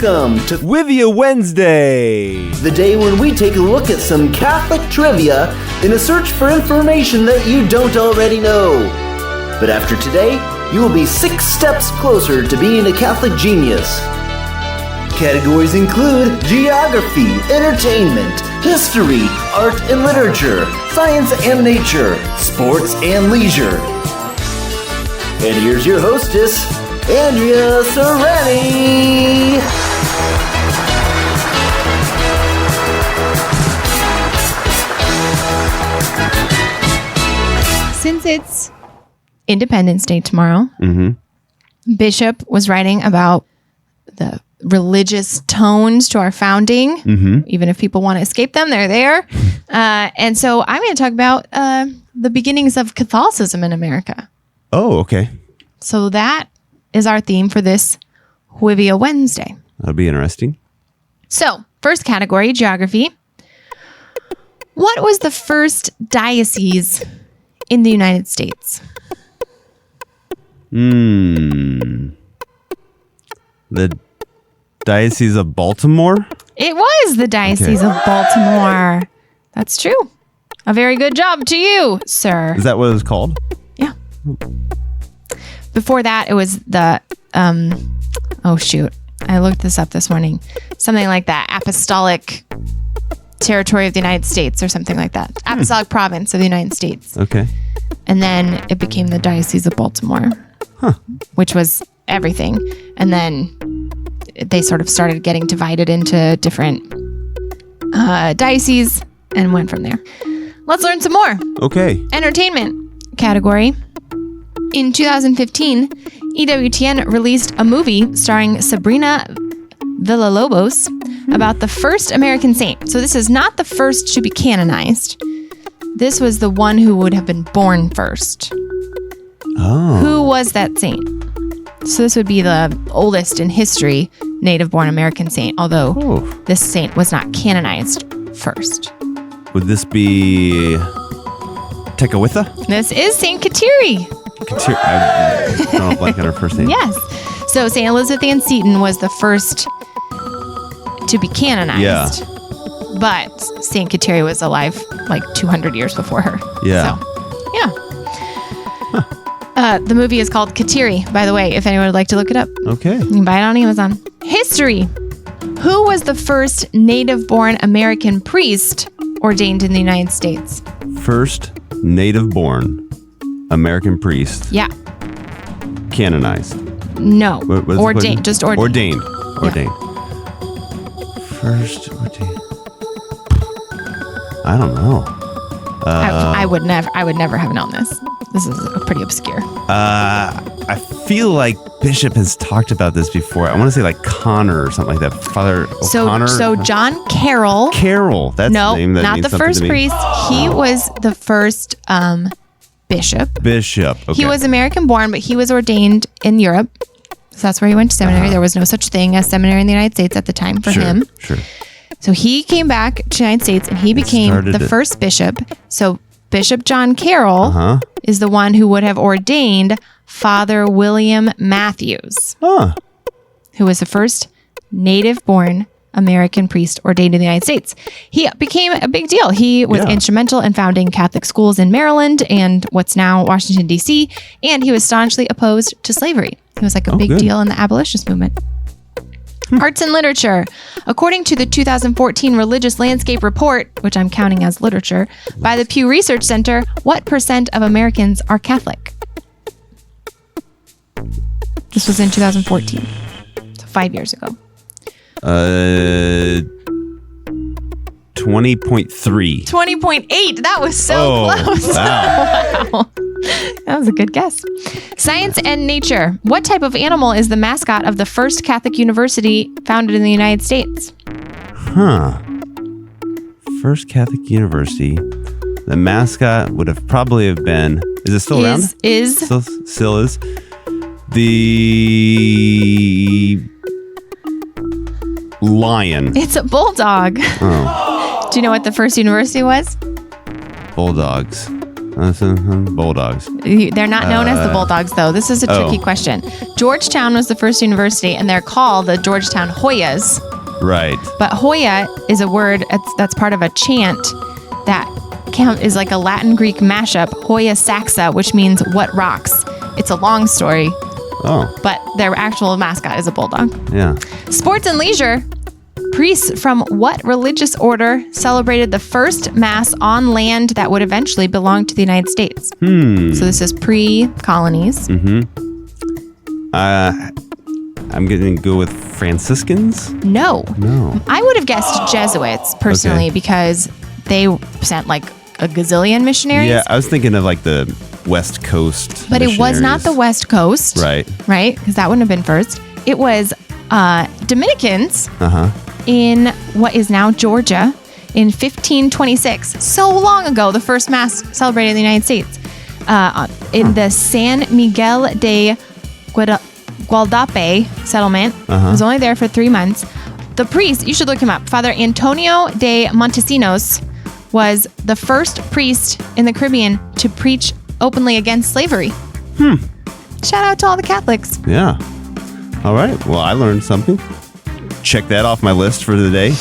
Welcome to Whivia Wednesday, the day when we take a look at some Catholic trivia in a search for information that you don't already know. But after today, you will be 6 steps closer to being a Catholic genius. Categories include geography, entertainment, history, art and literature, science and nature, sports and leisure. And here's your hostess, Andrea Serrani. Since it's Independence Day tomorrow, Bishop was writing about the religious tones to our founding. Even if people want to escape them, they're there. And so I'm going to talk about the beginnings of Catholicism in America. Oh, okay. So that is our theme for this Whivia Wednesday. That'll be interesting. So, first category, geography. What was the first diocese in the United States? The Diocese of Baltimore? It was the Diocese of Baltimore. That's true. A very good job to you, sir. Is that what it was called? Yeah. Before that, it was the, oh shoot, I looked this up this morning. Something like that, Apostolic Territory of the United States or something like that. Apostolic Province of the United States. Okay. And then it became the Diocese of Baltimore, which was everything. And then they sort of started getting divided into different dioceses and went from there. Let's learn some more. Okay. Entertainment category. In 2015, EWTN released a movie starring Sabrina Villalobos about the first American saint. So this is not the first to be canonized. This was the one who would have been born first. Oh. Who was that saint? So this would be the oldest in history native-born American saint, although this saint was not canonized first. Would this be Tecawitha? This is Saint Kateri. I don't know if I like her first name. Yes. So St. Elizabeth Ann Seton was the first to be canonized. Yeah. But St. Kateri was alive like 200 years before her. Yeah. So, yeah. The movie is called Kateri, by the way, if anyone would like to look it up. Okay. You can buy it on Amazon. History. Who was the first native-born American priest ordained in the United States? First native-born American priest. Yeah. Canonized. No. What was ordained. Just ordained. Ordained. First ordained. I don't know. I would never have known this. This is pretty obscure. I feel like Bishop has talked about this before. I want to say like Connor or something like that. Father O'Connor. So John Carroll. Carroll. That's the name that not means the something first to me. priest. He was the first bishop. Bishop. Okay. He was American born, but he was ordained in Europe. So that's where he went to seminary. There was no such thing as seminary in the United States at the time for him. Sure. So he came back to the United States and he became the first bishop. So Bishop John Carroll is the one who would have ordained Father William Matthews, who was the first native-born American priest ordained in the United States. He became a big deal. He was instrumental in founding Catholic schools in Maryland and what's now Washington, D.C., and he was staunchly opposed to slavery. He was like a big deal in the abolitionist movement. Arts and literature. According to the 2014 Religious Landscape Report, which I'm counting as literature, by the Pew Research Center, what % of Americans are Catholic? This was in 2014, so 5 years ago. 20.3. 20.8. That was so close. Wow. Wow. That was a good guess. Science and nature. What type of animal is the mascot of the first Catholic university founded in the United States? First Catholic university. The mascot would have probably been. Is it still around? Still is. The lion. It's a bulldog. Oh. Do you know what the first university was? Bulldogs. Bulldogs. They're not known as the Bulldogs, though. This is a tricky question. Georgetown was the first university, and they're called the Georgetown Hoyas. Right. But Hoya is a word that's part of a chant that is like a Latin-Greek mashup, Hoya Saxa, which means what rocks. It's a long story. Oh. But their actual mascot is a bulldog. Yeah. Sports and leisure. Priests from what religious order celebrated the first mass on land that would eventually belong to the United States? So this is pre-colonies. I'm going to go with Franciscans? No. I would have guessed Jesuits, personally, because they sent like a gazillion missionaries. Yeah, I was thinking of like the West Coast But it was not the West Coast. Right. Right? Because that wouldn't have been first. It was Dominicans in what is now Georgia in 1526. So long ago, the first mass celebrated in the United States. In the San Miguel de Gualdape settlement. It was only there for 3 months. The priest, you should look him up, Father Antonio de Montesinos, was the first priest in the Caribbean to preach openly against slavery. Shout out to all the Catholics. Yeah. All right. Well, I learned something. Check that off my list for the day.